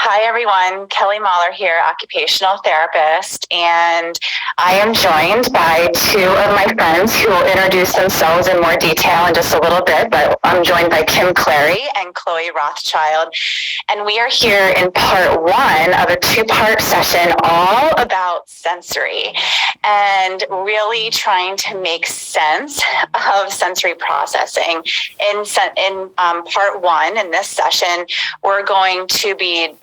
Hi, everyone. Kelly Mahler here, occupational therapist, and I am joined by two of my friends who will introduce themselves in more detail in just a little bit, but I'm joined by Kim Clary and Chloe Rothschild, and we are here in part one of a two-part session all about sensory and really trying to make sense of sensory processing. In part one, in this session, we're going to be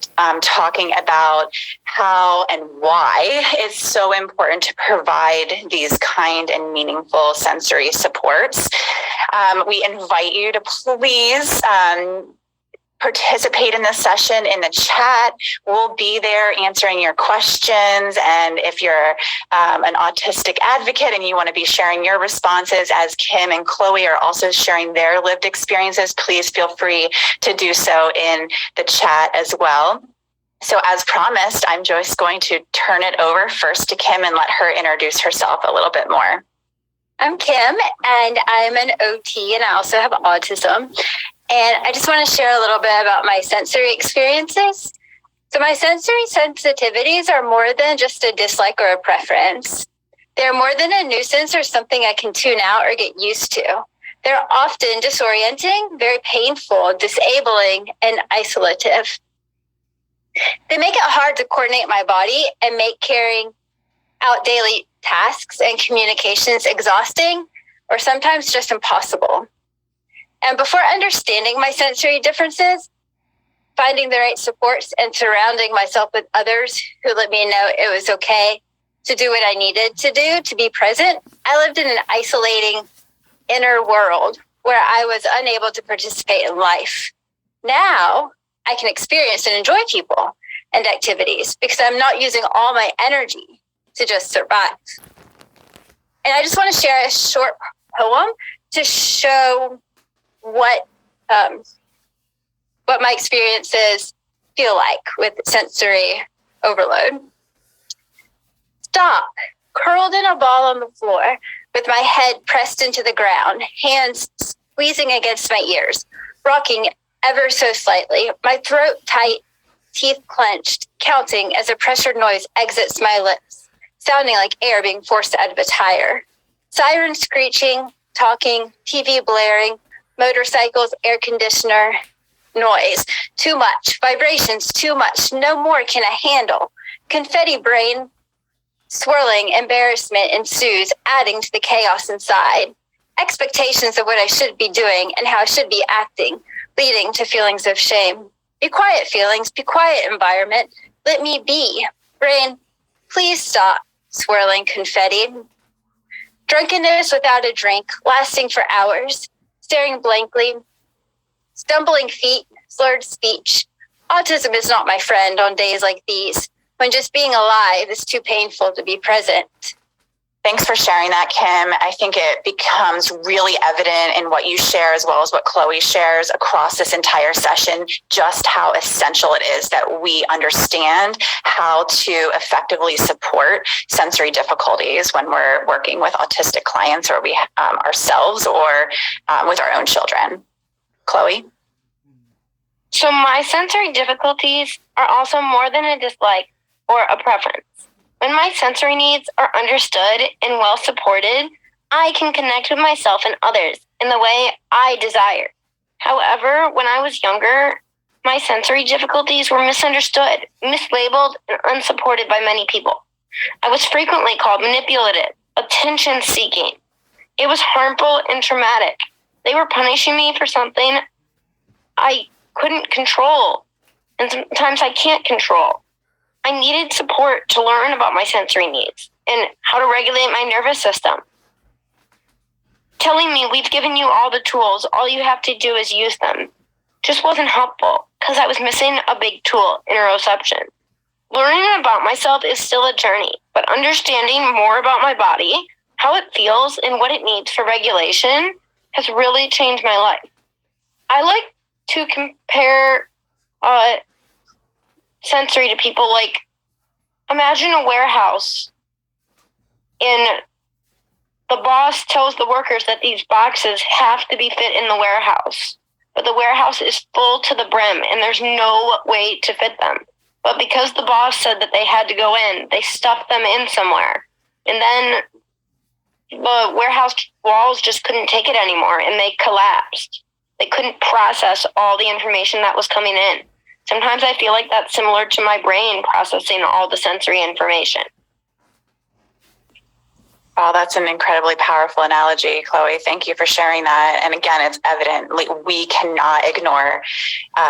talking about how and why it's so important to provide these kind and meaningful sensory supports. We invite you to please participate in this session in the chat. We'll be there answering your questions. And if you're an autistic advocate and you want to be sharing your responses, as Kim and Chloe are also sharing their lived experiences, please feel free to do so in the chat as well. So as promised, I'm just going to turn it over first to Kim and let her introduce herself a little bit more. I'm Kim, and I'm an OT, and I also have autism. And I just want to share a little bit about my sensory experiences. So my sensory sensitivities are more than just a dislike or a preference. They're more than a nuisance or something I can tune out or get used to. They're often disorienting, very painful, disabling, and isolative. They make it hard to coordinate my body and make carrying out daily tasks and communications exhausting or sometimes just impossible. And before understanding my sensory differences, finding the right supports and surrounding myself with others who let me know it was okay to do what I needed to do to be present, I lived in an isolating inner world where I was unable to participate in life. Now, I can experience and enjoy people and activities because I'm not using all my energy to just survive. And I just want to share a short poem to show what my experiences feel like with sensory overload. Stop, curled in a ball on the floor, with my head pressed into the ground, hands squeezing against my ears, rocking ever so slightly, my throat tight, teeth clenched, counting as a pressured noise exits my lips, sounding like air being forced out of a tire. Sirens screeching, talking, TV blaring, motorcycles, air conditioner, noise. Too much. Vibrations, too much. No more can I handle. Confetti brain swirling, embarrassment ensues, adding to the chaos inside. Expectations of what I should be doing and how I should be acting, leading to feelings of shame. Be quiet, feelings. Be quiet, environment. Let me be. Brain, please stop. Swirling confetti. Drunkenness without a drink, lasting for hours. Staring blankly. Stumbling feet. Slurred speech. Autism is not my friend on days like these, when just being alive is too painful to be present. Thanks for sharing that, Kim. I think it becomes really evident in what you share as well as what Chloe shares across this entire session, just how essential it is that we understand how to effectively support sensory difficulties when we're working with autistic clients or we ourselves or with our own children. Chloe? So my sensory difficulties are also more than a dislike or a preference. When my sensory needs are understood and well supported, I can connect with myself and others in the way I desire. However, when I was younger, my sensory difficulties were misunderstood, mislabeled, and unsupported by many people. I was frequently called manipulative, attention-seeking. It was harmful and traumatic. They were punishing me for something I couldn't control, and sometimes I can't control. I needed support to learn about my sensory needs and how to regulate my nervous system. Telling me we've given you all the tools, all you have to do is use them, just wasn't helpful because I was missing a big tool, interoception. Learning about myself is still a journey, but understanding more about my body, how it feels, and what it needs for regulation has really changed my life. I like to compare sensory to people like, imagine a warehouse and the boss tells the workers that these boxes have to be fit in the warehouse, but the warehouse is full to the brim and there's no way to fit them. But because the boss said that they had to go in, they stuffed them in somewhere. And then the warehouse walls just couldn't take it anymore, and they collapsed. They couldn't process all the information that was coming in. Sometimes I feel like that's similar to my brain processing all the sensory information. Wow, that's an incredibly powerful analogy, Chloe. Thank you for sharing that. And again, it's evident, like, we cannot ignore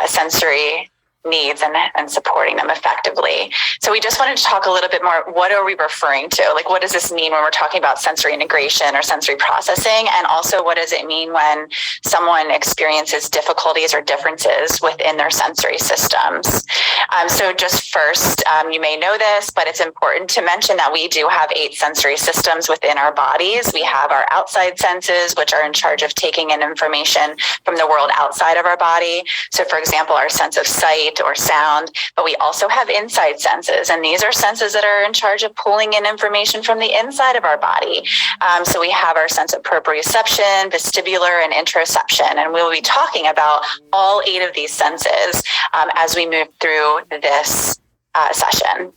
sensory needs and supporting them effectively. So we just wanted to talk a little bit more. What are we referring to? Like, what does this mean when we're talking about sensory integration or sensory processing? And also, what does it mean when someone experiences difficulties or differences within their sensory systems? So just first, you may know this, but it's important to mention that we do have 8 sensory systems within our bodies. We have our outside senses, which are in charge of taking in information from the world outside of our body. So for example, our sense of sight or sound, but we also have inside senses, and these are senses that are in charge of pulling in information from the inside of our body. So we have our sense of proprioception, vestibular, and interoception, and we'll be talking about all 8 of these senses as we move through this session.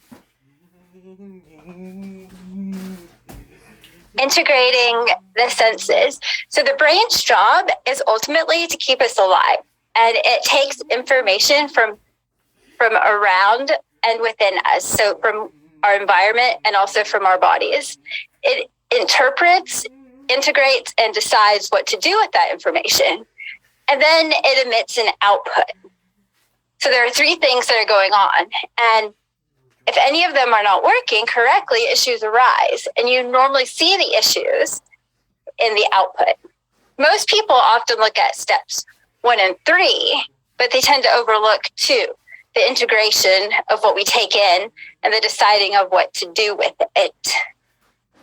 Integrating the senses. So the brain's job is ultimately to keep us alive, and it takes information from around and within us, so from our environment and also from our bodies. It interprets, integrates, and decides what to do with that information. And then it emits an output. So there are 3 things that are going on. And if any of them are not working correctly, issues arise. And you normally see the issues in the output. Most people often look at steps 1 and 3, but they tend to overlook 2. The integration of what we take in and the deciding of what to do with it.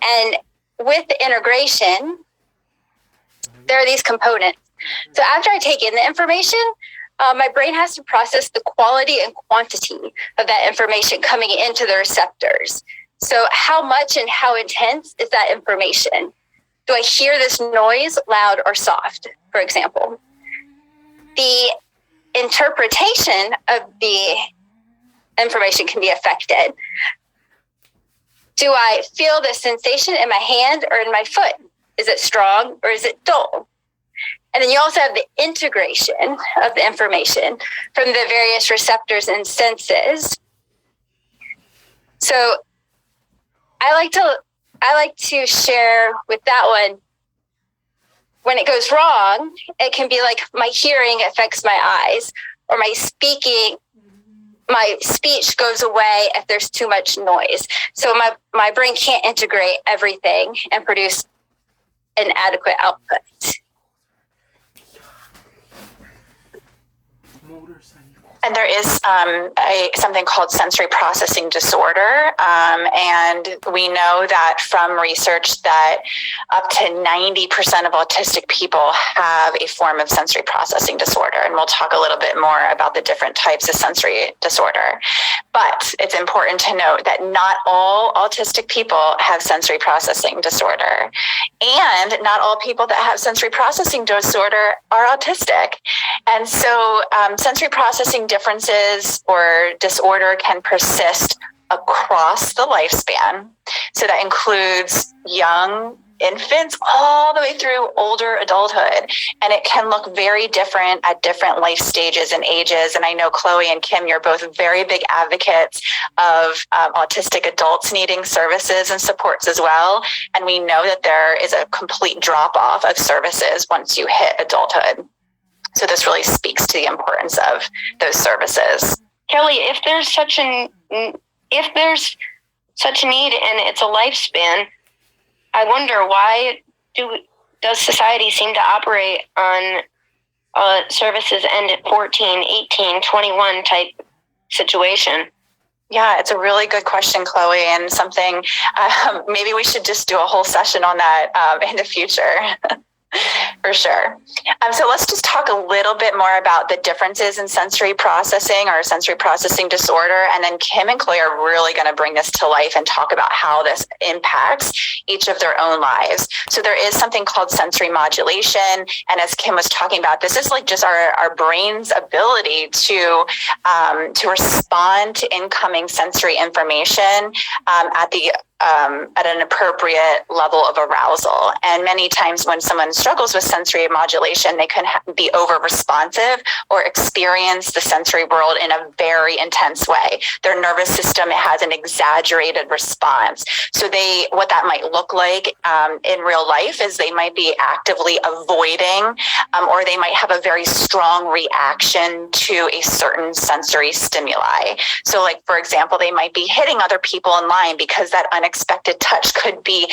And with the integration, there are these components. So after I take in the information, my brain has to process the quality and quantity of that information coming into the receptors. So how much and how intense is that information? Do I hear this noise loud or soft, for example? The interpretation of the information can be affected. Do I feel the sensation in my hand or in my foot? Is it strong or is it dull? And then you also have the integration of the information from the various receptors and senses. So I like to share with that one, when it goes wrong, it can be like my hearing affects my eyes, or my speech goes away if there's too much noise. So my brain can't integrate everything and produce an adequate output. And there is something called sensory processing disorder. And we know that from research that up to 90% of autistic people have a form of sensory processing disorder. And we'll talk a little bit more about the different types of sensory disorder. But it's important to note that not all autistic people have sensory processing disorder. And not all people that have sensory processing disorder are autistic. And so sensory processing differences or disorder can persist across the lifespan. So that includes young infants all the way through older adulthood. And it can look very different at different life stages and ages. And I know Chloe and Kim, you're both very big advocates of autistic adults needing services and supports as well. And we know that there is a complete drop-off of services once you hit adulthood. So this really speaks to the importance of those services. Kelly, if there's such a need and it's a lifespan, I wonder why does society seem to operate on services end at 14, 18, 21 type situation? Yeah, it's a really good question, Chloe, and something maybe we should just do a whole session on that in the future. For sure. So let's just talk a little bit more about the differences in sensory processing or sensory processing disorder. And then Kim and Chloe are really going to bring this to life and talk about how this impacts each of their own lives. So there is something called sensory modulation. And as Kim was talking about, this is like just our brain's ability to respond to incoming sensory information at an appropriate level of arousal. And many times when someone struggles with sensory modulation, they can be over responsive or experience the sensory world in a very intense way. Their nervous system has an exaggerated response. So what that might look like in real life is they might be actively avoiding or they might have a very strong reaction to a certain sensory stimuli. So like, for example, they might be hitting other people in line because that unexpected touch could be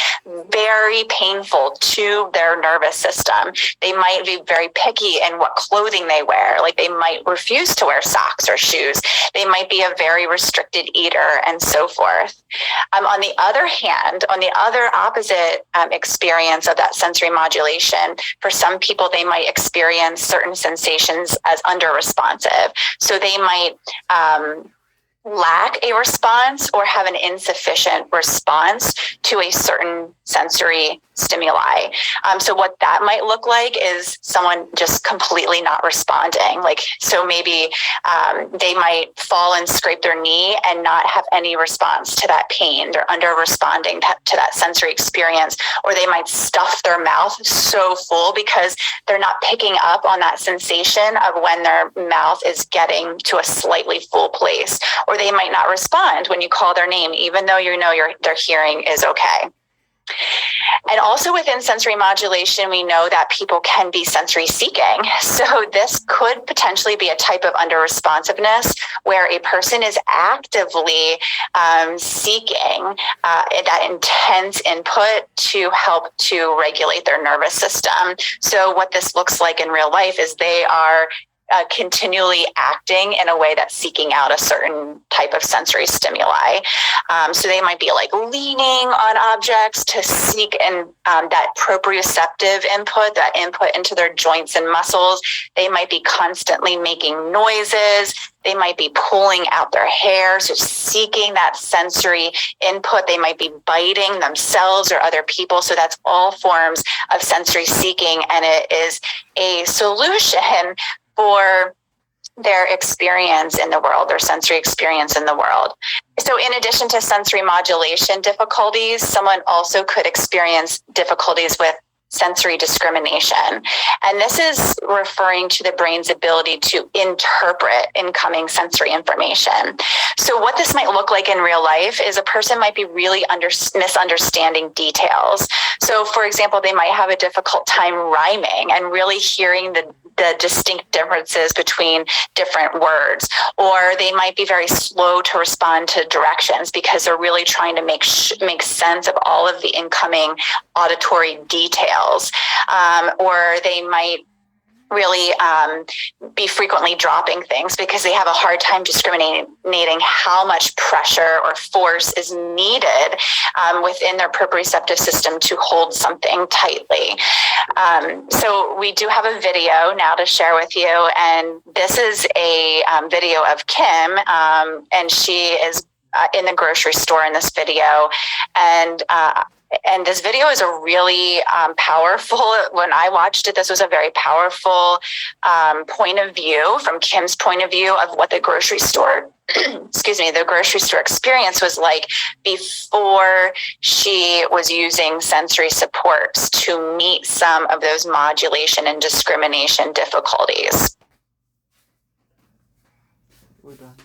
very painful to their nervous system. They might be very picky in what clothing they wear. Like they might refuse to wear socks or shoes. They might be a very restricted eater and so forth. On the other hand, on the other opposite experience of that sensory modulation, for some people, they might experience certain sensations as under-responsive. So they might lack a response or have an insufficient response to a certain sensory stimuli. So what that might look like is someone just completely not responding. Like, so maybe they might fall and scrape their knee and not have any response to that pain. They're under responding to that sensory experience, or they might stuff their mouth so full because they're not picking up on that sensation of when their mouth is getting to a slightly full place, or they might not respond when you call their name, even though you know their hearing is okay. And also within sensory modulation, we know that people can be sensory seeking. So this could potentially be a type of under-responsiveness where a person is actively seeking that intense input to help to regulate their nervous system. So what this looks like in real life is they are continually acting in a way that's seeking out a certain type of sensory stimuli. So they might be like leaning on objects to seek that proprioceptive input, that input into their joints and muscles. They might be constantly making noises. They might be pulling out their hair, so seeking that sensory input. They might be biting themselves or other people. So that's all forms of sensory seeking. And it is a solution for their experience in the world, their sensory experience in the world. So in addition to sensory modulation difficulties, someone also could experience difficulties with sensory discrimination. And this is referring to the brain's ability to interpret incoming sensory information. So what this might look like in real life is a person might be really misunderstanding details. So for example, they might have a difficult time rhyming and really hearing the distinct differences between different words, or they might be very slow to respond to directions because they're really trying to make sense of all of the incoming auditory details, or they might really be frequently dropping things because they have a hard time discriminating how much pressure or force is needed within their proprioceptive system to hold something tightly. So we do have a video now to share with you, and this is a video of Kim, and she is in the grocery store in this video, and this video is a really powerful, when I watched it, this was a very powerful point of view from Kim's point of view of what the grocery store, the grocery store experience was like before she was using sensory supports to meet some of those modulation and discrimination difficulties. We're done.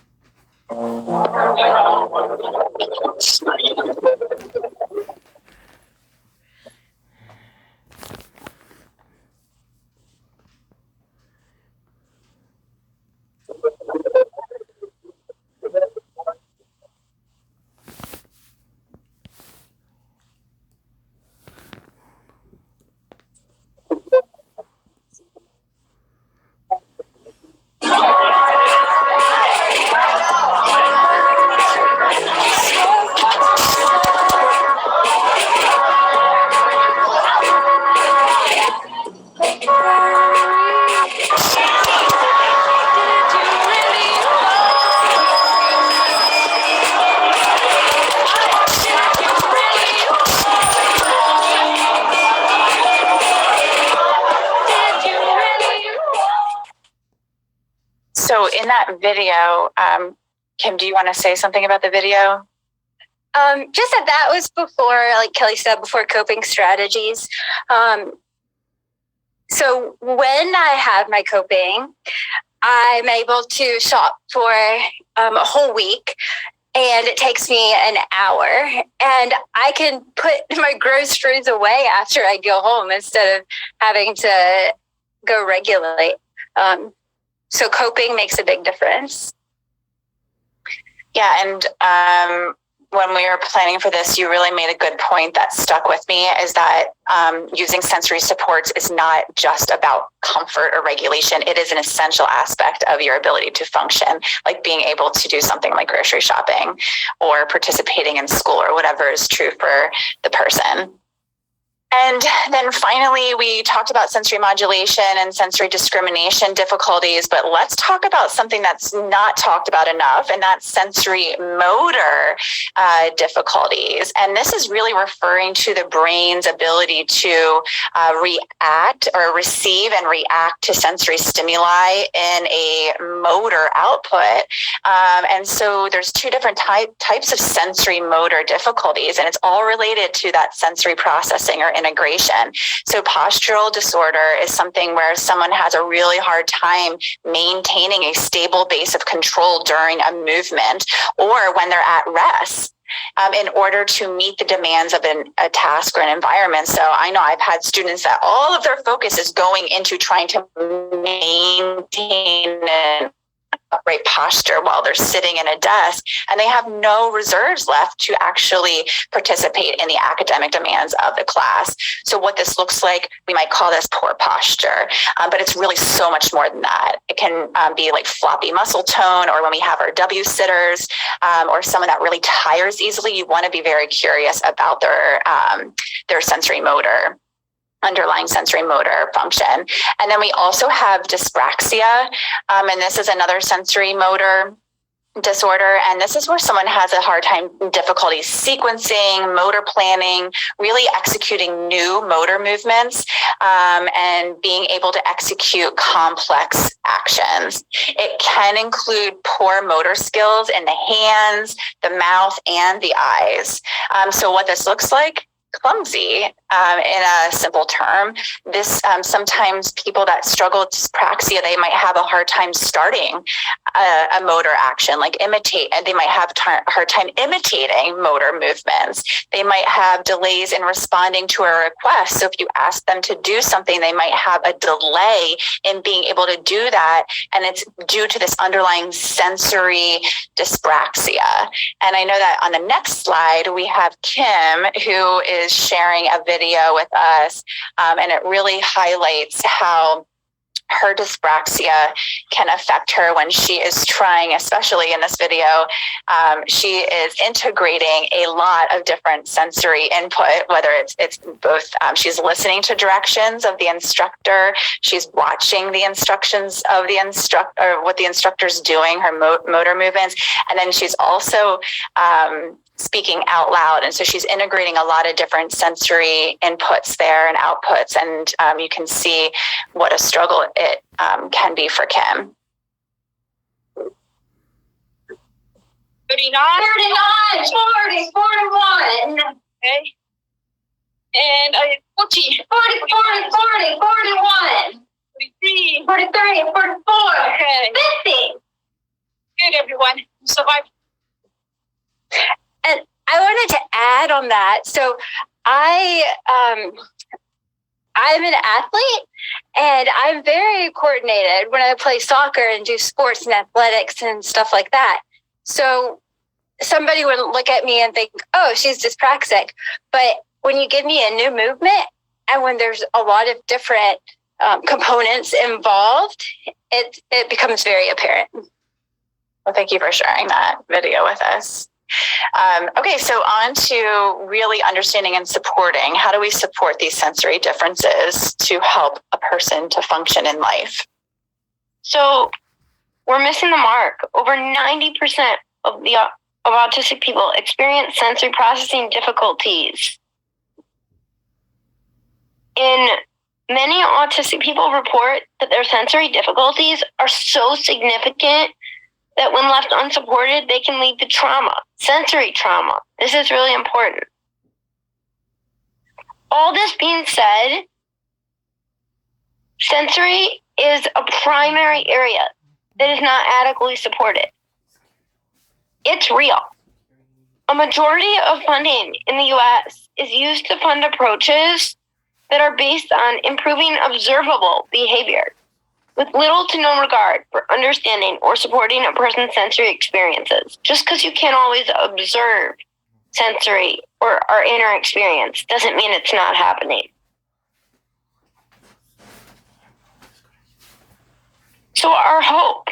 in that video, Kim, do you want to say something about the video? Just that was before, like Kelly said, before coping strategies. So when I have my coping, I'm able to shop for a whole week, and it takes me an hour, and I can put my groceries away after I go home instead of having to go regularly. So coping makes a big difference. Yeah, and when we were planning for this, you really made a good point that stuck with me, is that using sensory supports is not just about comfort or regulation. It is an essential aspect of your ability to function, like being able to do something like grocery shopping or participating in school or whatever is true for the person. And then finally, we talked about sensory modulation and sensory discrimination difficulties, but let's talk about something that's not talked about enough, and that's sensory motor difficulties. And this is really referring to the brain's ability to react or receive and react to sensory stimuli in a motor output. And so there's two different types of sensory motor difficulties, and it's all related to that sensory processing or integration. So postural disorder is something where someone has a really hard time maintaining a stable base of control during a movement or when they're at rest. In order to meet the demands of a task or an environment. So I know I've had students that all of their focus is going into trying to maintain an upright posture while they're sitting in a desk, and they have no reserves left to actually participate in the academic demands of the class. So what this looks like, we might call this poor posture, but it's really so much more than that. It can be like floppy muscle tone, or when we have our W sitters, or someone that really tires easily. You want to be very curious about their sensory motor, underlying sensory motor function. And then we also have dyspraxia, and this is another sensory motor disorder. And this is where someone has a hard time, difficulty sequencing, motor planning, really executing new motor movements, and being able to execute complex actions. It can include poor motor skills in the hands, the mouth, and the eyes. So what this looks like, clumsy, in a simple term. This sometimes people that struggle with dyspraxia, they might have a hard time starting a motor action, like imitate, and they might have a hard time imitating motor movements. They might have delays in responding to a request. So if you ask them to do something, they might have a delay in being able to do that, and it's due to this underlying sensory dyspraxia. And I know that on the next slide, we have Kim, who is sharing a video with us, and it really highlights how her dyspraxia can affect her when she is trying, especially in this video, she is integrating a lot of different sensory input, whether it's both, she's listening to directions of the instructor, she's watching the instructions of the instructor, or what the instructor's doing, her motor movements, and then she's also speaking out loud. And so she's integrating a lot of different sensory inputs there and outputs. And you can see what a struggle it can be for Kim. 39, 40, 41. Okay. And 40, 41. 43, 44. Okay. 50. Good, everyone. You survived. And I wanted to add on that. So I'm an athlete, and I'm very coordinated when I play soccer and do sports and athletics and stuff like that. So somebody would look at me and think, oh, she's dyspraxic. But when you give me a new movement, and when there's a lot of different components involved, it becomes very apparent. Well, thank you for sharing that video with us. Okay, so on to really understanding and supporting. How do we support these sensory differences to help a person to function in life? So we're missing the mark. Over 90% of autistic people experience sensory processing difficulties. Many autistic people report that their sensory difficulties are so significant that when left unsupported, they can lead to trauma, sensory trauma. This is really important. All this being said, sensory is a primary area that is not adequately supported. It's real. A majority of funding in the U.S. is used to fund approaches that are based on improving observable behavior, with little to no regard for understanding or supporting a person's sensory experiences. Just because you can't always observe sensory or our inner experience doesn't mean it's not happening. So our hope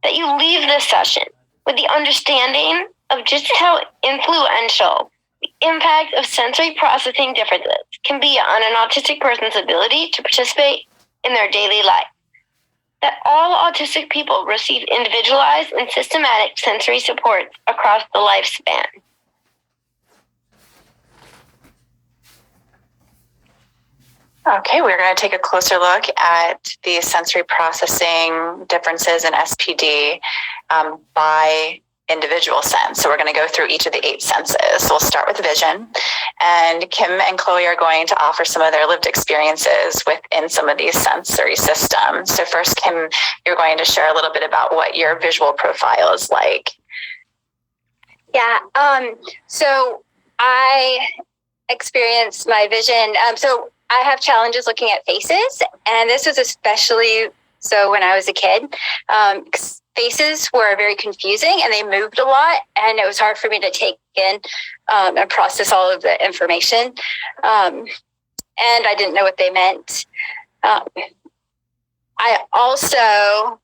that you leave this session with the understanding of just how influential the impact of sensory processing differences can be on an autistic person's ability to participate in their daily life. That all autistic people receive individualized and systematic sensory supports across the lifespan. Okay, we're going to take a closer look at the sensory processing differences in SPD by individual sense. So we're going to go through each of the 8 senses. So we'll start with vision. And Kim and Chloe are going to offer some of their lived experiences within some of these sensory systems. So first, Kim, you're going to share a little bit about what your visual profile is like. Yeah. So I experienced my vision. So I have challenges looking at faces, and this was especially so when I was a kid. Faces were very confusing, and they moved a lot, and it was hard for me to take in and process all of the information. And I didn't know what they meant. I also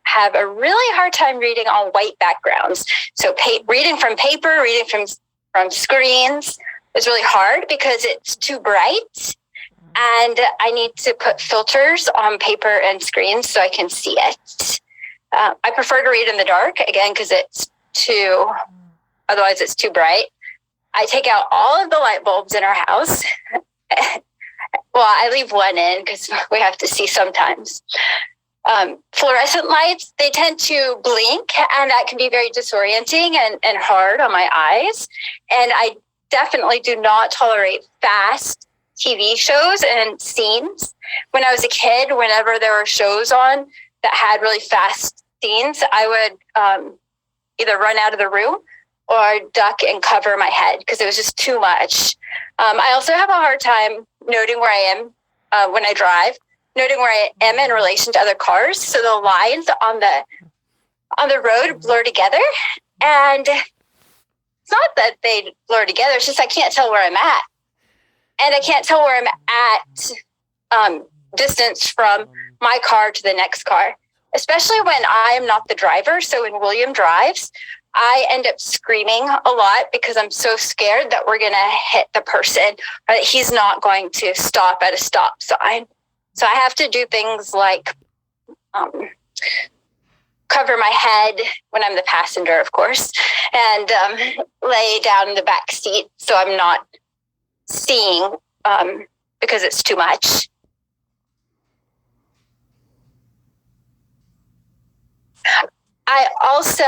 have a really hard time reading on white backgrounds. So reading from paper, reading from screens is really hard because it's too bright. And I need to put filters on paper and screens so I can see it. I prefer to read in the dark, again, because otherwise it's too bright. I take out all of the light bulbs in our house. Well, I leave one in because we have to see sometimes. Fluorescent lights, they tend to blink, and that can be very disorienting and hard on my eyes. And I definitely do not tolerate fast TV shows and scenes. When I was a kid, whenever there were shows on that had really fast scenes, I would either run out of the room or duck and cover my head because it was just too much. I also have a hard time noting where I am when I drive, noting where I am in relation to other cars. So the lines on the road blur together, and it's not that they blur together. It's just I can't tell where I'm at. And I can't tell where I'm at distance from my car to the next car, especially when I am not the driver. So when William drives, I end up screaming a lot because I'm so scared that we're going to hit the person or that he's not going to stop at a stop sign. So I have to do things like cover my head when I'm the passenger, of course, and lay down in the back seat so I'm not seeing because it's too much. I also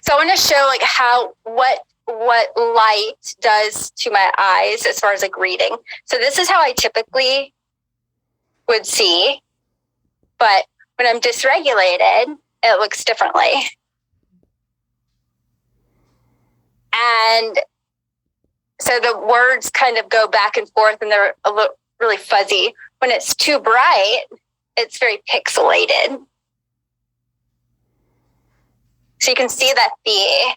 so I want to show like what light does to my eyes as far as like reading. So this is how I typically would see, but when I'm dysregulated, it looks differently. And so the words kind of go back and forth and they're a little really fuzzy. When it's too bright, it's very pixelated. So you can see that the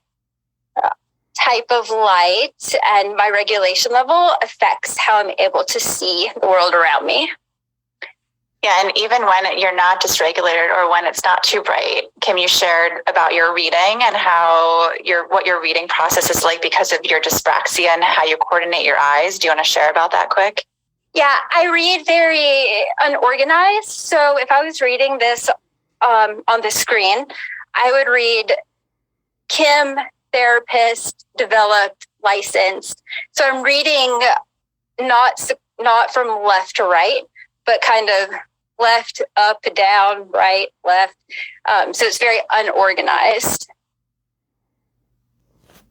type of light and my regulation level affects how I'm able to see the world around me. Yeah, and even when you're not dysregulated or when it's not too bright, Kim, you shared about your reading and how what your reading process is like because of your dyspraxia and how you coordinate your eyes. Do you want to share about that quick? Yeah, I read very unorganized. So if I was reading this on the screen, I would read Kim, therapist, developed, licensed. So I'm reading not from left to right, but kind of left, up, down, right, left. So it's very unorganized.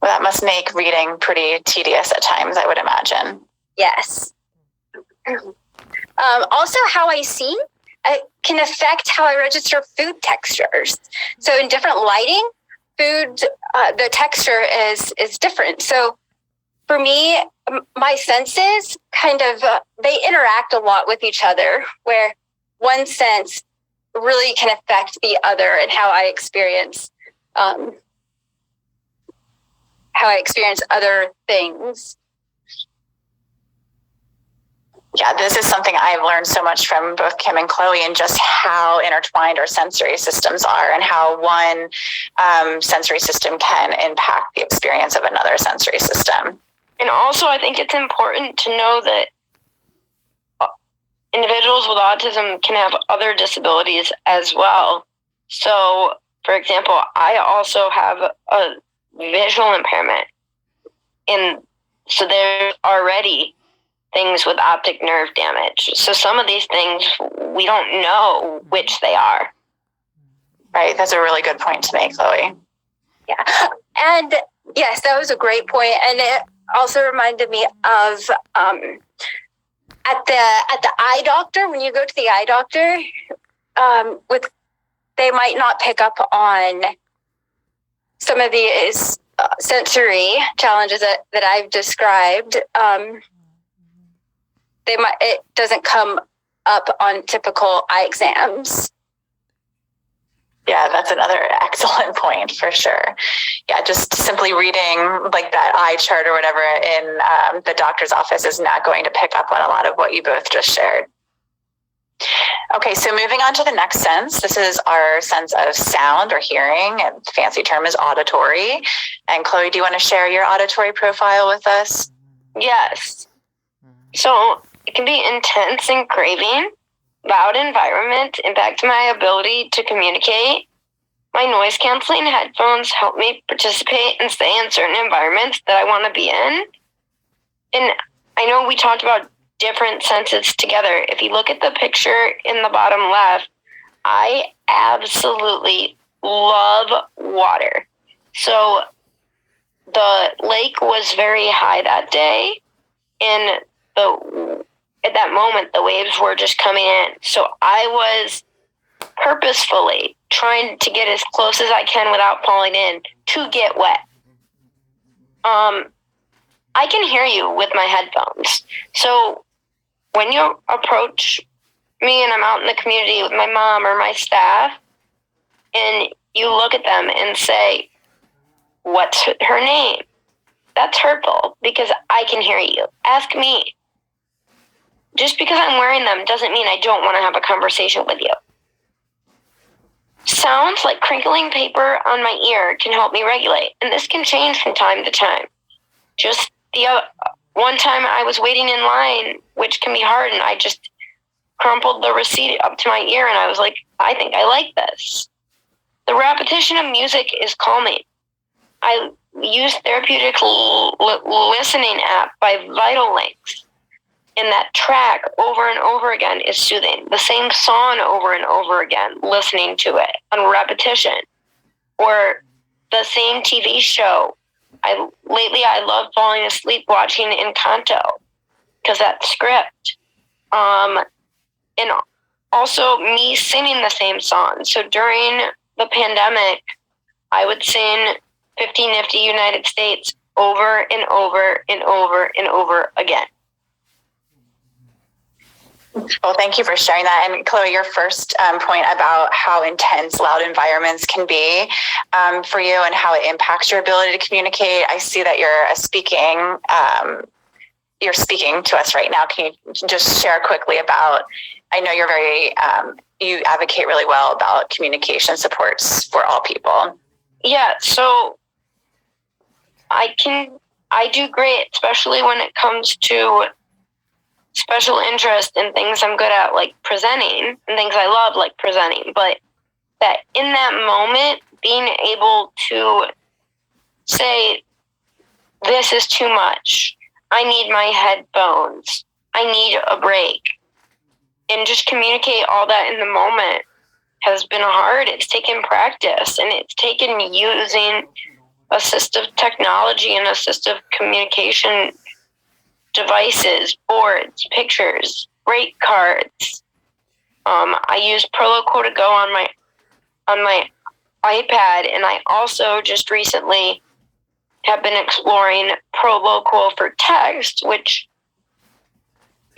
Well, that must make reading pretty tedious at times, I would imagine. Yes. Also, how I see can affect how I register food textures. So in different lighting, food, the texture is different. So for me, my senses kind of, they interact a lot with each other, where one sense really can affect the other and how I experience other things. Yeah, this is something I've learned so much from both Kim and Chloe, and just how intertwined our sensory systems are, and how one sensory system can impact the experience of another sensory system. And also, I think it's important to know that individuals with autism can have other disabilities as well. So, for example, I also have a visual impairment. And so there's already things with optic nerve damage. So some of these things, we don't know which they are. Right, that's a really good point to make, Chloe. Yeah, and yes, that was a great point. And it also reminded me of at the eye doctor, when you go to the eye doctor, they might not pick up on some of these sensory challenges that I've described. It doesn't come up on typical eye exams. Yeah, that's another excellent point for sure. Yeah, just simply reading like that eye chart or whatever in the doctor's office is not going to pick up on a lot of what you both just shared. Okay, so moving on to the next sense. This is our sense of sound or hearing, and the fancy term is auditory. And Chloe, do you want to share your auditory profile with us? Yes. So it can be intense and craving. Loud environment impact my ability to communicate. My noise canceling headphones help me participate and stay in certain environments that I want to be in. And I know we talked about different senses together. If you look at the picture in the bottom left, I absolutely love water. So the lake was very high that day, and at that moment, the waves were just coming in. So I was purposefully trying to get as close as I can without falling in to get wet. I can hear you with my headphones. So when you approach me and I'm out in the community with my mom or my staff, and you look at them and say, "What's her name?" That's hurtful because I can hear you. Ask me. Just because I'm wearing them doesn't mean I don't want to have a conversation with you. Sounds like crinkling paper on my ear can help me regulate, and this can change from time to time. Just the one time I was waiting in line, which can be hard, and I just crumpled the receipt up to my ear, and I was like, I think I like this. The repetition of music is calming. I use therapeutic listening app by Vital Links. And that track over and over again is soothing. The same song over and over again, listening to it on repetition. Or the same TV show. Lately I love falling asleep watching Encanto because that script. And also me singing the same song. So during the pandemic, I would sing 50 Nifty United States over and over and over and over again. Well, thank you for sharing that. And Chloe, your first point about how intense loud environments can be for you and how it impacts your ability to communicate. I see that you're speaking to us right now. Can you just share quickly about, I know you advocate really well about communication supports for all people. Yeah, so I do great, especially when it comes to special interest in things I'm good at, like presenting, and things I love, like presenting. But that in that moment, being able to say, this is too much. I need my headphones. I need a break. and just communicate all that in the moment has been hard. It's taken practice, and it's taken using assistive technology and assistive communication devices, boards, pictures, rate cards. I use Proloquo to go on my iPad, and I also just recently have been exploring Proloquo for text, which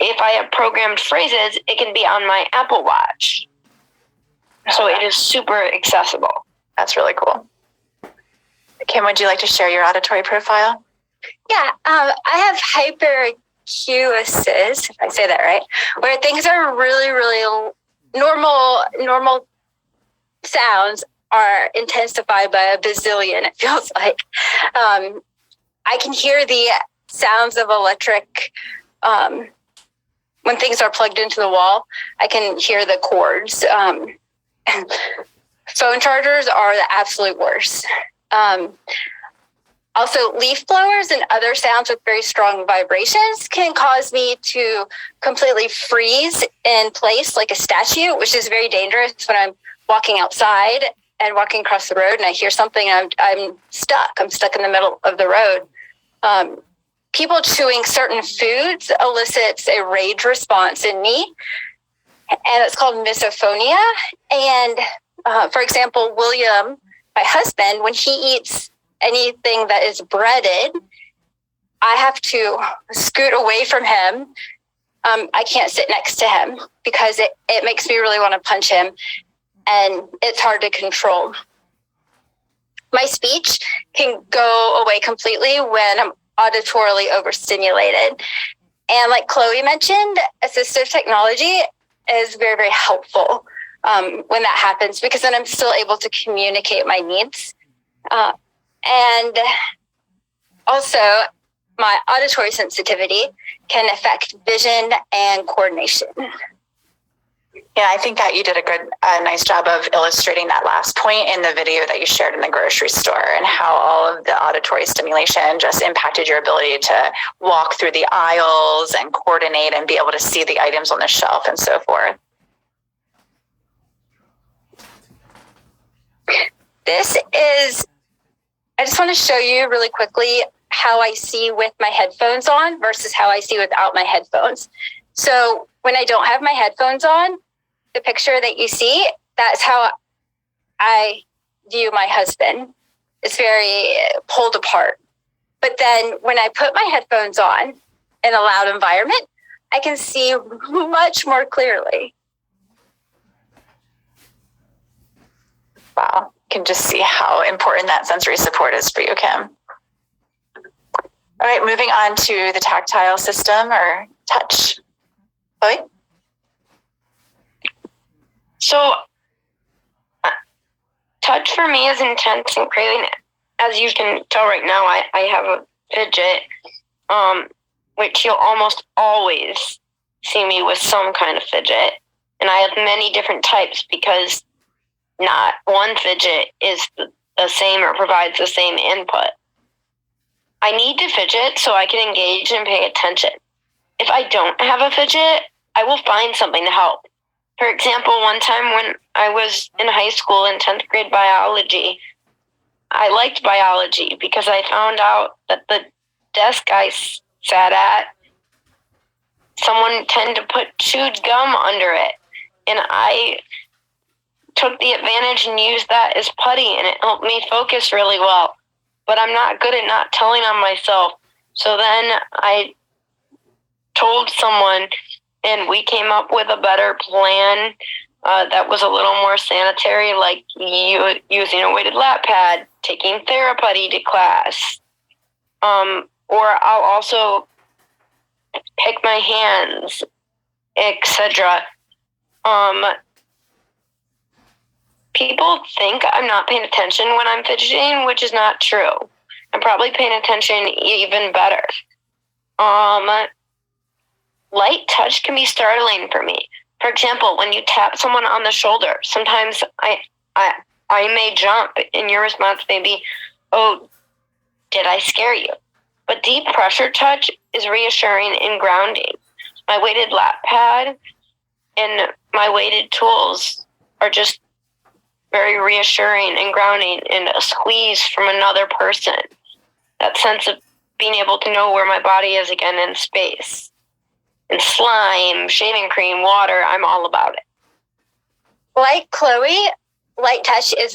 if I have programmed phrases, it can be on my Apple Watch. So it is super accessible. That's really cool. Kim, would you like to share your auditory profile? Yeah, I have hyperacusis, if I say that right, where things are really, really normal sounds are intensified by a bazillion, it feels like. I can hear the sounds of electric, when things are plugged into the wall, I can hear the cords. Phone chargers are the absolute worst. Also, leaf blowers and other sounds with very strong vibrations can cause me to completely freeze in place like a statue, which is very dangerous when I'm walking outside and walking across the road and I hear something and I'm stuck. I'm stuck in the middle of the road. People chewing certain foods elicits a rage response in me, and it's called misophonia. And for example, William, my husband, when he eats anything that is breaded, I have to scoot away from him. I can't sit next to him because it makes me really want to punch him, and it's hard to control. My speech can go away completely when I'm auditorily overstimulated. And like Chloe mentioned, assistive technology is very, very helpful when that happens, because then I'm still able to communicate my needs. And also, my auditory sensitivity can affect vision and coordination. Yeah, I think that you did a nice job of illustrating that last point in the video that you shared in the grocery store, and how all of the auditory stimulation just impacted your ability to walk through the aisles and coordinate and be able to see the items on the shelf and so forth. I just want to show you really quickly how I see with my headphones on versus how I see without my headphones. So when I don't have my headphones on, the picture that you see, that's how I view my husband. It's very pulled apart. But then when I put my headphones on in a loud environment, I can see much more clearly. Wow. You can just see how important that sensory support is for you, Kim. All right, moving on to the tactile system or touch. Chloe? So, touch for me is intense and craving. As you can tell right now, I have a fidget, which you'll almost always see me with some kind of fidget. And I have many different types because not one fidget is the same or provides the same input. I need to fidget so I can engage and pay attention. If I don't have a fidget, I will find something to help. For example, one time when I was in high school in 10th grade biology, I liked biology because I found out that the desk I sat at, someone tended to put chewed gum under it. And I took the advantage and used that as putty, and it helped me focus really well. But I'm not good at not telling on myself. So then I told someone, and we came up with a better plan that was a little more sanitary, like using a weighted lap pad, taking therapy to class. Or I'll also pick my hands, etc. People think I'm not paying attention when I'm fidgeting, which is not true. I'm probably paying attention even better. Light touch can be startling for me. For example, when you tap someone on the shoulder, sometimes I may jump, and your response may be, "Oh, did I scare you?" But deep pressure touch is reassuring and grounding. My weighted lap pad and my weighted tools are just very reassuring and grounding, and a squeeze from another person. That sense of being able to know where my body is again in space. And slime, shaving cream, water, I'm all about it. Like Chloe, light touch is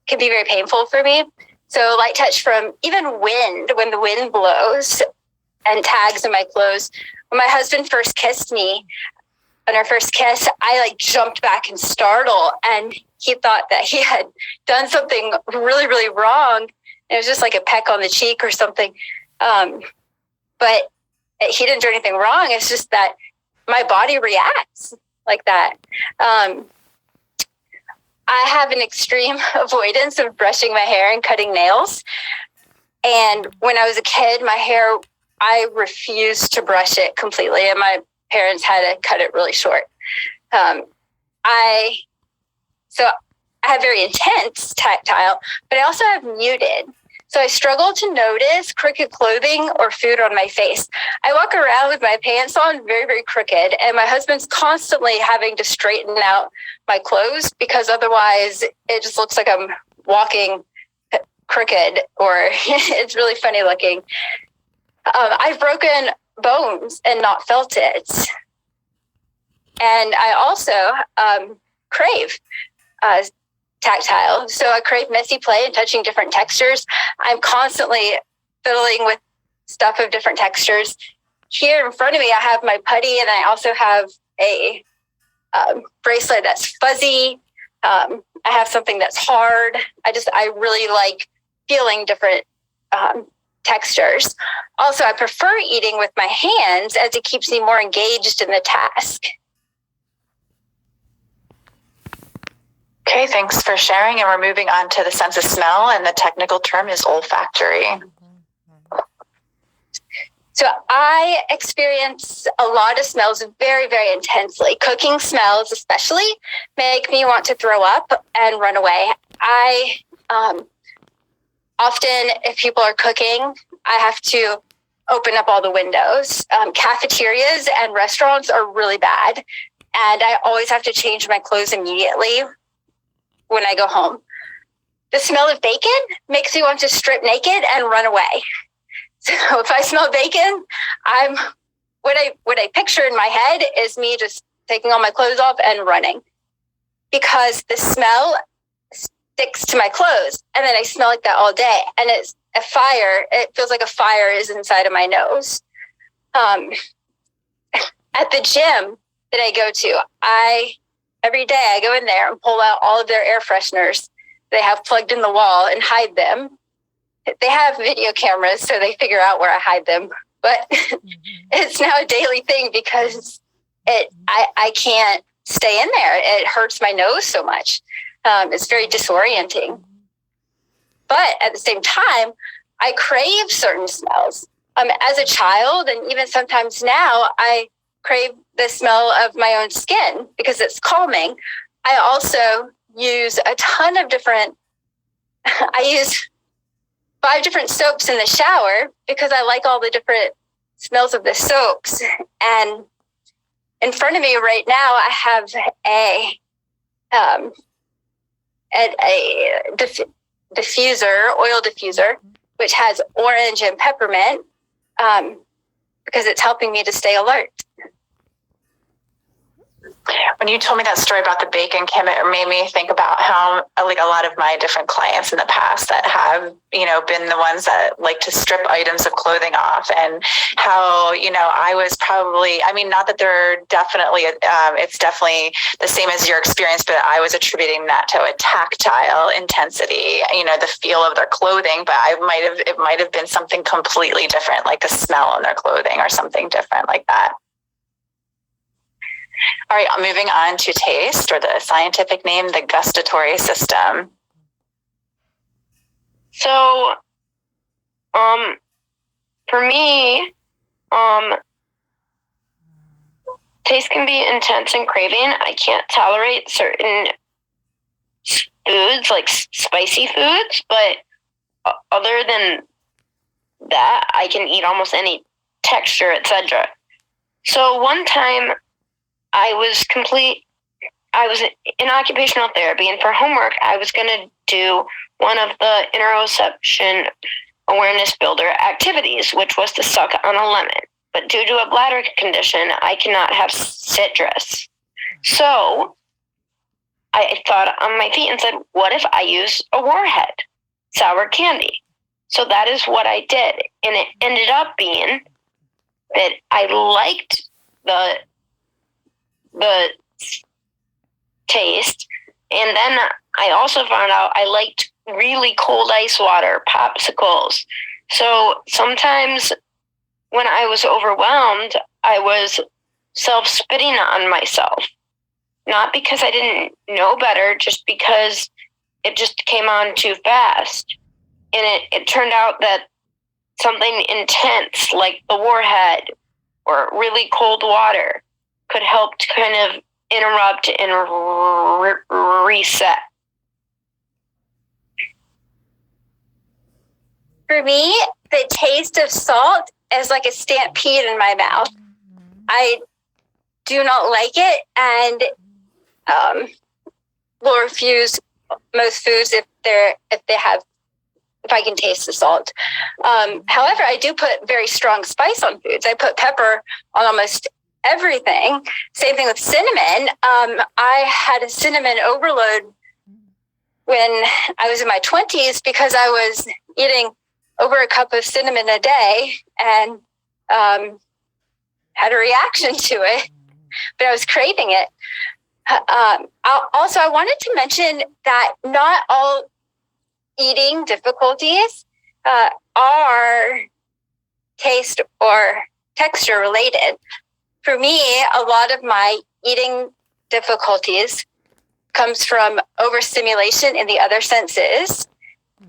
can be very painful for me. So light touch from even wind, when the wind blows and tags in my clothes. When my husband first kissed me, on our first kiss, I jumped back and startled, and he thought that he had done something really, really wrong. It was just like a peck on the cheek or something. But he didn't do anything wrong. It's just that my body reacts like that. I have an extreme avoidance of brushing my hair and cutting nails. And when I was a kid, my hair, I refused to brush it completely. And my parents had to cut it really short. I have very intense tactile, but I also have muted. So I struggle to notice crooked clothing or food on my face. I walk around with my pants on very, very crooked, and my husband's constantly having to straighten out my clothes because otherwise it just looks like I'm walking crooked, or it's really funny looking. I've broken bones and not felt it. And I also crave tactile. So I crave messy play and touching different textures. I'm constantly fiddling with stuff of different textures. Here in front of me, I have my putty, and I also have a bracelet that's fuzzy. I have something that's hard. I really like feeling different textures. Also, I prefer eating with my hands as it keeps me more engaged in the task. Okay, thanks for sharing. And we're moving on to the sense of smell, and the technical term is olfactory. So I experience a lot of smells very, very intensely. Cooking smells especially make me want to throw up and run away. I often, if people are cooking, I have to open up all the windows. Cafeterias and restaurants are really bad, and I always have to change my clothes immediately when I go home. The smell of bacon makes me want to strip naked and run away. So if I smell bacon, what I picture in my head is me just taking all my clothes off and running, because the smell sticks to my clothes, and then I smell like that all day. And it's a fire. It feels like a fire is inside of my nose. At the gym that I go to, every day I go in there and pull out all of their air fresheners they have plugged in the wall and hide them. They have video cameras, so they figure out where I hide them. But it's now a daily thing because I can't stay in there. It hurts my nose so much. It's very disorienting. But at the same time, I crave certain smells. As a child, and even sometimes now, I crave the smell of my own skin because it's calming. I also use a ton of I use 5 different soaps in the shower because I like all the different smells of the soaps. And in front of me right now, I have a diffuser, oil diffuser, which has orange and peppermint because it's helping me to stay alert. When you told me that story about the bacon, Kim, it made me think about how, like, a lot of my different clients in the past that have, been the ones that like to strip items of clothing off, and how, I was probably, not that they're definitely, it's definitely the same as your experience, but I was attributing that to a tactile intensity, the feel of their clothing, but it might have been something completely different, like the smell on their clothing or something different like that. All right, moving on to taste, or the scientific name, the gustatory system. So, for me, taste can be intense and craving. I can't tolerate certain foods, like spicy foods, but other than that, I can eat almost any texture, etc. So one time, I was in occupational therapy, and for homework, I was going to do one of the interoception awareness builder activities, which was to suck on a lemon. But due to a bladder condition, I cannot have citrus. So I thought on my feet and said, what if I use a warhead, sour candy? So that is what I did. And it ended up being that I liked the taste. And then I also found out I liked really cold ice water, popsicles. So sometimes when I was overwhelmed, I was self-spitting on myself. Not because I didn't know better, just because it just came on too fast. And it turned out that something intense like the warhead or really cold water could help to kind of interrupt and reset. For me, the taste of salt is like a stampede in my mouth. I do not like it, and will refuse most foods if I can taste the salt. However, I do put very strong spice on foods. I put pepper on almost everything. Same thing with cinnamon. I had a cinnamon overload when I was in my 20s because I was eating over a cup of cinnamon a day and had a reaction to it, but I was craving it. Also, I wanted to mention that not all eating difficulties are taste or texture related. For me, a lot of my eating difficulties comes from overstimulation in the other senses,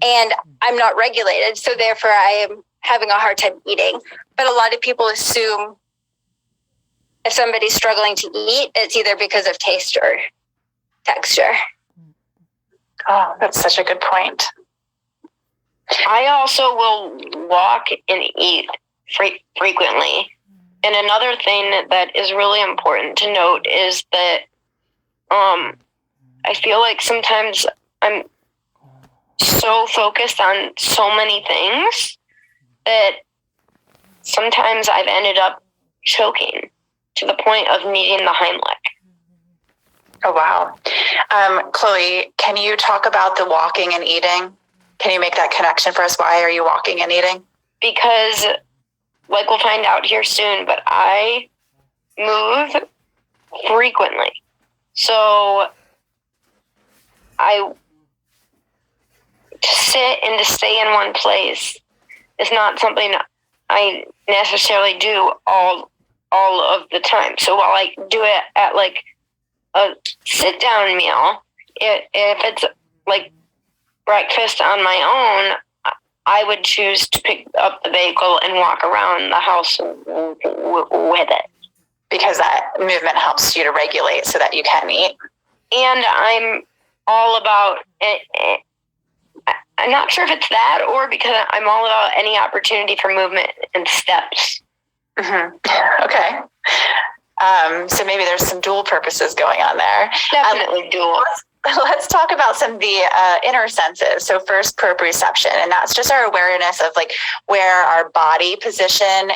and I'm not regulated, so therefore I am having a hard time eating. But a lot of people assume if somebody's struggling to eat, it's either because of taste or texture. Oh, that's such a good point. I also will walk and eat frequently. And another thing that is really important to note is that I feel like sometimes I'm so focused on so many things that sometimes I've ended up choking to the point of needing the Heimlich. Oh, wow. Chloe, can you talk about the walking and eating? Can you make that connection for us? Why are you walking and eating? Because, like we'll find out here soon, but I move frequently. So to sit and to stay in one place is not something I necessarily do all of the time. So while I do it at like a sit down meal, if it's like breakfast on my own, I would choose to pick up the bagel and walk around the house with it. Because that movement helps you to regulate so that you can eat. And I'm all about it. I'm not sure if it's that or because I'm all about any opportunity for movement and steps. Mm-hmm. Okay. So maybe there's some dual purposes going on there. Definitely dual. Let's talk about some of the inner senses. So first, proprioception, and that's just our awareness of like where our body position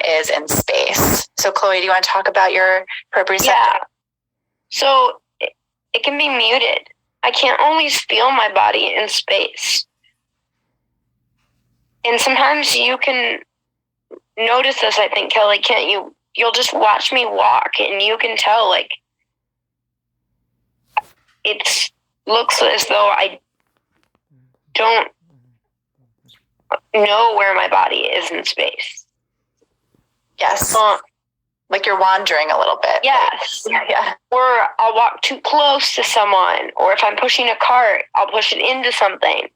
is in space. So Chloe, do you want to talk about your proprioception? Yeah. So it can be muted. I can't always feel my body in space. And sometimes you can notice this, I think, Kelly, can't you? You'll just watch me walk and you can tell, like, it looks as though I don't know where my body is in space. Yes. Like you're wandering a little bit. Yes. Yeah. Or I'll walk too close to someone, or if I'm pushing a cart, I'll push it into something.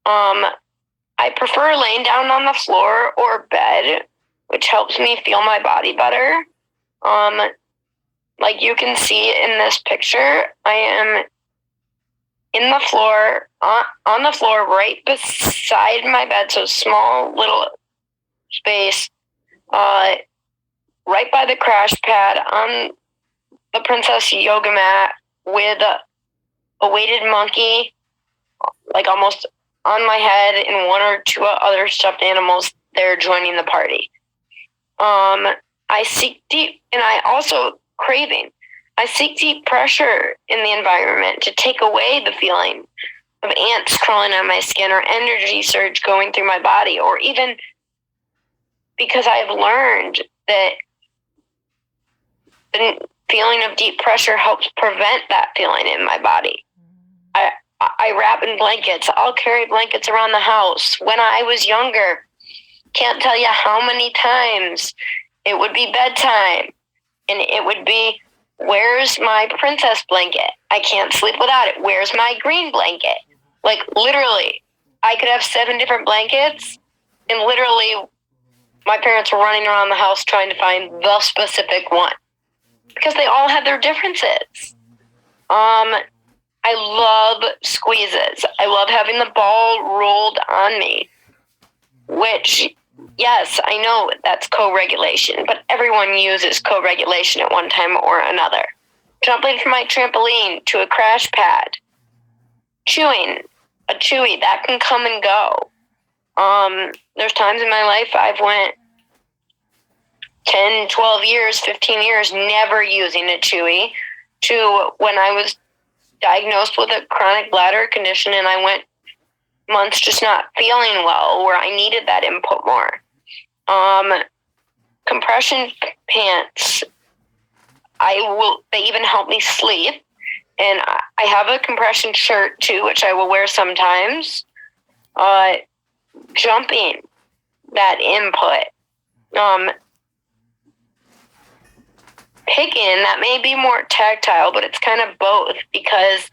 I prefer laying down on the floor or bed, which helps me feel my body better. Like you can see in this picture, I am in the floor, on the floor right beside my bed, so small little space, right by the crash pad on the princess yoga mat with a weighted monkey, like almost on my head, and one or two other stuffed animals there joining the party. I seek deep, and I also craving. I seek deep pressure in the environment to take away the feeling of ants crawling on my skin or energy surge going through my body, or even because I've learned that the feeling of deep pressure helps prevent that feeling in my body. I wrap in blankets. I'll carry blankets around the house. When I was younger, can't tell you how many times it would be bedtime and it would be, where's my princess blanket? I can't sleep without it. Where's my green blanket? Like, literally, I could have 7 different blankets, and literally my parents were running around the house trying to find the specific one because they all had their differences. I love squeezes. I love having the ball rolled on me, which, yes, I know that's co-regulation, but everyone uses co-regulation at one time or another. Jumping from my trampoline to a crash pad, chewing a chewy, that can come and go. There's times in my life I've went 10, 12 years, 15 years never using a chewy, to when I was diagnosed with a chronic bladder condition and I went months just not feeling well, where I needed that input more. Compression pants, they even help me sleep. And I have a compression shirt too, which I will wear sometimes. Jumping, that input. Picking, that may be more tactile, but it's kind of both, because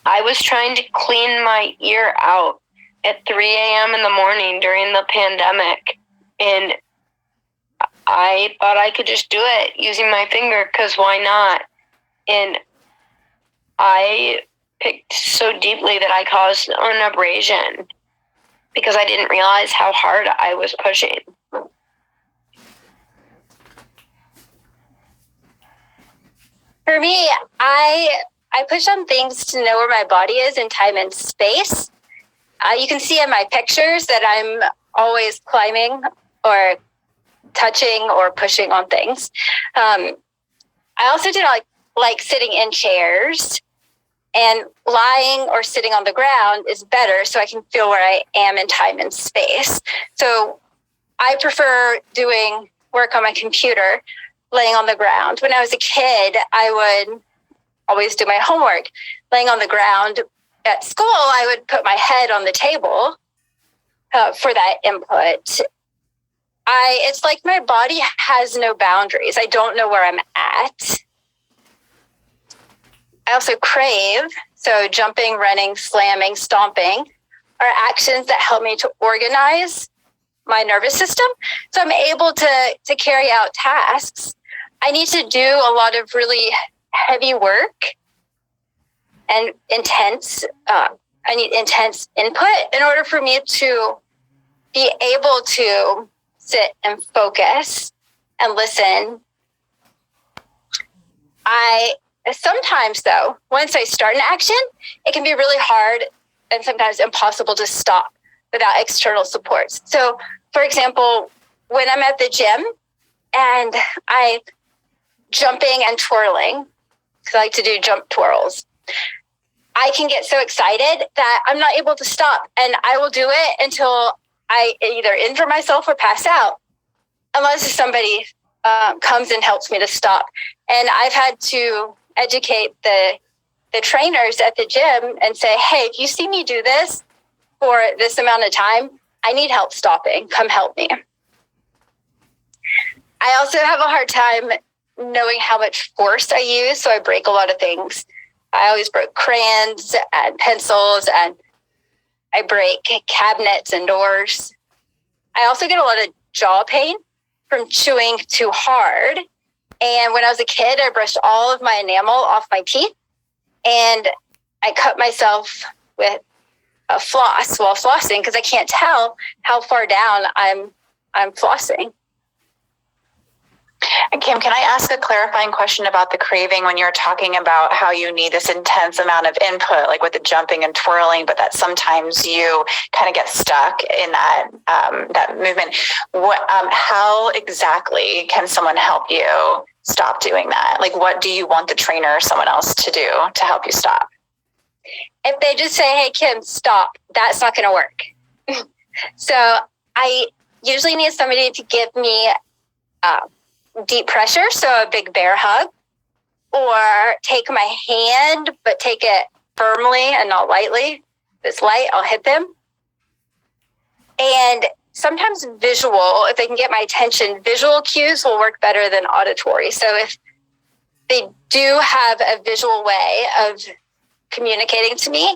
I was trying to clean my ear out at 3 a.m. in the morning during the pandemic, and I thought I could just do it using my finger, because why not? And I picked so deeply that I caused an abrasion because I didn't realize how hard I was pushing. For me, I push on things to know where my body is in time and space. You can see in my pictures that I'm always climbing or touching or pushing on things. I also do not like sitting in chairs, and lying or sitting on the ground is better so I can feel where I am in time and space. So I prefer doing work on my computer laying on the ground. When I was a kid, I would always do my homework laying on the ground. At school, I would put my head on the table for that input. It's like my body has no boundaries. I don't know where I'm at. I also crave, so jumping, running, slamming, stomping are actions that help me to organize my nervous system. So I'm able to carry out tasks. I need to do a lot of really heavy work and intense. I need intense input in order for me to be able to sit and focus and listen. Sometimes, though, once I start an action, it can be really hard and sometimes impossible to stop without external supports. So, for example, when I'm at the gym and I'm jumping and twirling, because I like to do jump twirls, I can get so excited that I'm not able to stop, and I will do it until I either injure myself or pass out, unless somebody comes and helps me to stop. And I've had to educate the trainers at the gym and say, hey, if you see me do this for this amount of time, I need help stopping. Come help me. I also have a hard time knowing how much force I use, so I break a lot of things. I always broke crayons and pencils, and I break cabinets and doors. I also get a lot of jaw pain from chewing too hard. And when I was a kid, I brushed all of my enamel off my teeth, and I cut myself with a floss while flossing because I can't tell how far down I'm flossing. Kim, can I ask a clarifying question about the craving when you're talking about how you need this intense amount of input, like with the jumping and twirling, but that sometimes you kind of get stuck in that that movement? How exactly can someone help you stop doing that? Like, what do you want the trainer or someone else to do to help you stop? If they just say, "Hey, Kim, stop," that's not going to work. So I usually need somebody to give me deep pressure, so a big bear hug, or take my hand, but take it firmly and not lightly. If it's light, I'll hit them. And sometimes visual, if they can get my attention, visual cues will work better than auditory. So if they do have a visual way of communicating to me,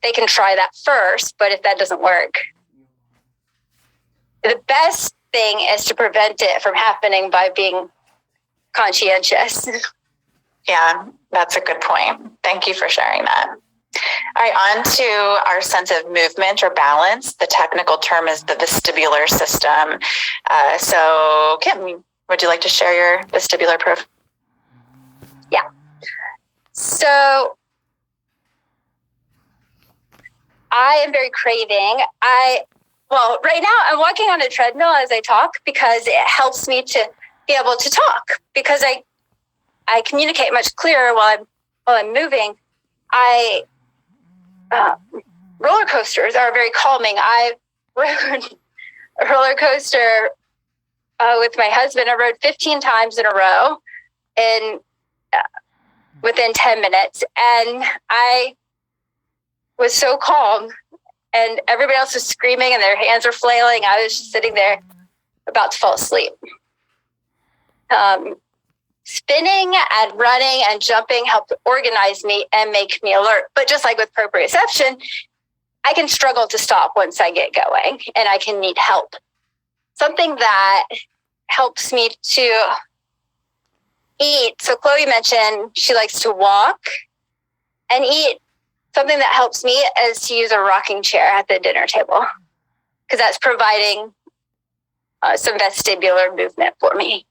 they can try that first. But if that doesn't work, the best thing is to prevent it from happening by being conscientious. Yeah, that's a good point. Thank you for sharing that. All right, on to our sense of movement or balance. The technical term is the vestibular system. So, Kim, would you like to share your vestibular profile? Yeah. So, I am very craving. Right now I'm walking on a treadmill as I talk because it helps me to be able to talk, because I communicate much clearer while I'm moving. Roller coasters are very calming. I rode a roller coaster with my husband. I rode 15 times in a row in within 10 minutes, and I was so calm. And everybody else was screaming and their hands were flailing. I was just sitting there about to fall asleep. Spinning and running and jumping help organize me and make me alert. But just like with proprioception, I can struggle to stop once I get going, and I can need help. Something that helps me to eat. So Chloe mentioned she likes to walk and eat. Something that helps me is to use a rocking chair at the dinner table, because that's providing some vestibular movement for me.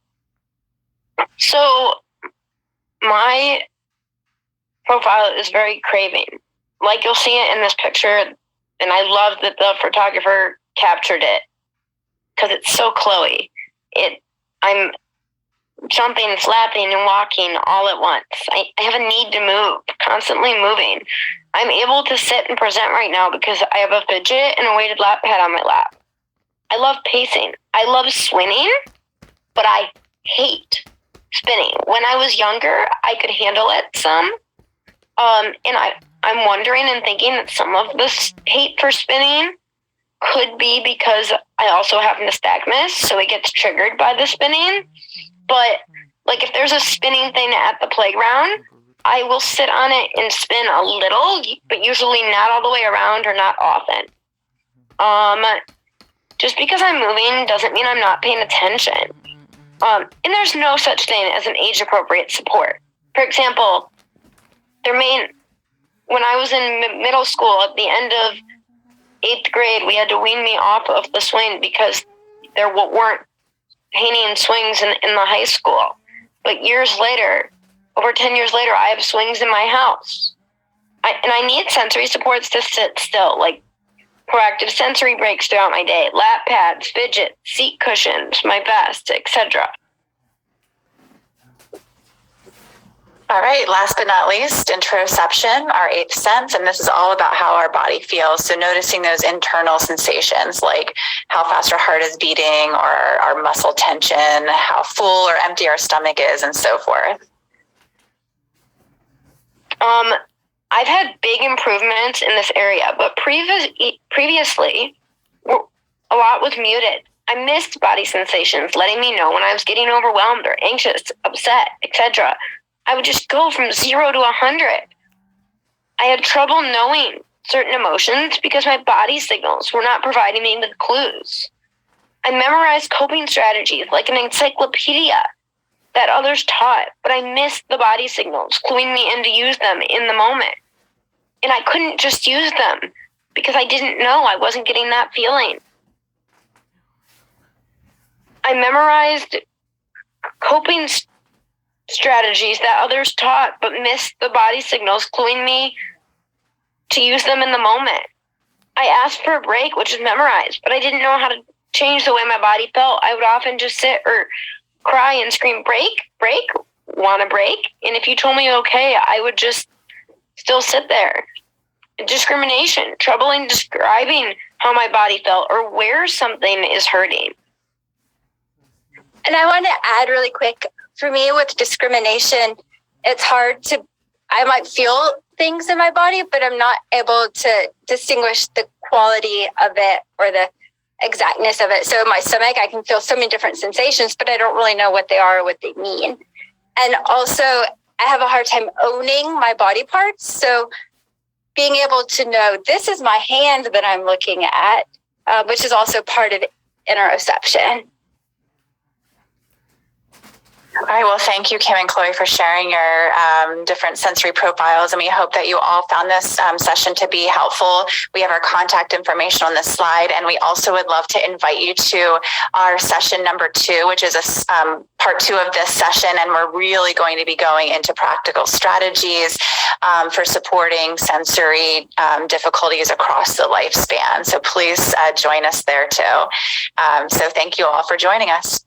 So my profile is very craving. Like you'll see it in this picture, and I love that the photographer captured it because it's so Chloe. I'm jumping, flapping, and walking all at once. I have a need to move, constantly moving. I'm able to sit and present right now because I have a fidget and a weighted lap pad on my lap. I love pacing. I love swinging, but I hate spinning. When I was younger, I could handle it some. And I'm wondering and thinking that some of this hate for spinning could be because I also have nystagmus, so it gets triggered by the spinning. But like if there's a spinning thing at the playground, I will sit on it and spin a little, but usually not all the way around or not often. Just because I'm moving doesn't mean I'm not paying attention. And there's no such thing as an age-appropriate support. For example, when I was in middle school, at the end of 8th grade, we had to wean me off of the swing because there weren't hanging swings in the high school. But years later, over 10 years later, I have swings in my house. I need sensory supports to sit still, like proactive sensory breaks throughout my day, lap pads, fidgets, seat cushions, my vest, etc. All right, last but not least, interoception, our eighth sense, and this is all about how our body feels. So noticing those internal sensations, like how fast our heart is beating, or our muscle tension, how full or empty our stomach is, and so forth. I've had big improvements in this area, but previously, a lot was muted. I missed body sensations, letting me know when I was getting overwhelmed or anxious, upset, etc. I would just go from 0 to 100. I had trouble knowing certain emotions because my body signals were not providing me with clues. I memorized coping strategies like an encyclopedia that others taught, but I missed the body signals, cluing me in to use them in the moment. And I couldn't just use them because I didn't know. I wasn't getting that feeling. I memorized coping strategies that others taught, but missed the body signals, cluing me to use them in the moment. I asked for a break, which is memorized, but I didn't know how to change the way my body felt. I would often just sit or cry and scream, break, break, want a break? And if you told me okay, I would just still sit there. Discrimination, trouble in describing how my body felt or where something is hurting. And I want to add really quick, for me with discrimination, it's hard to, I might feel things in my body, but I'm not able to distinguish the quality of it or the exactness of it. So in my stomach, I can feel so many different sensations, but I don't really know what they are or what they mean. And also, I have a hard time owning my body parts. So being able to know this is my hand that I'm looking at, which is also part of interoception. All right, well, thank you, Kim and Chloe, for sharing your different sensory profiles, and we hope that you all found this session to be helpful. We have our contact information on this slide, and we also would love to invite you to our session number 2, which is part 2 of this session, and we're really going to be going into practical strategies for supporting sensory difficulties across the lifespan. So please join us there too. So thank you all for joining us.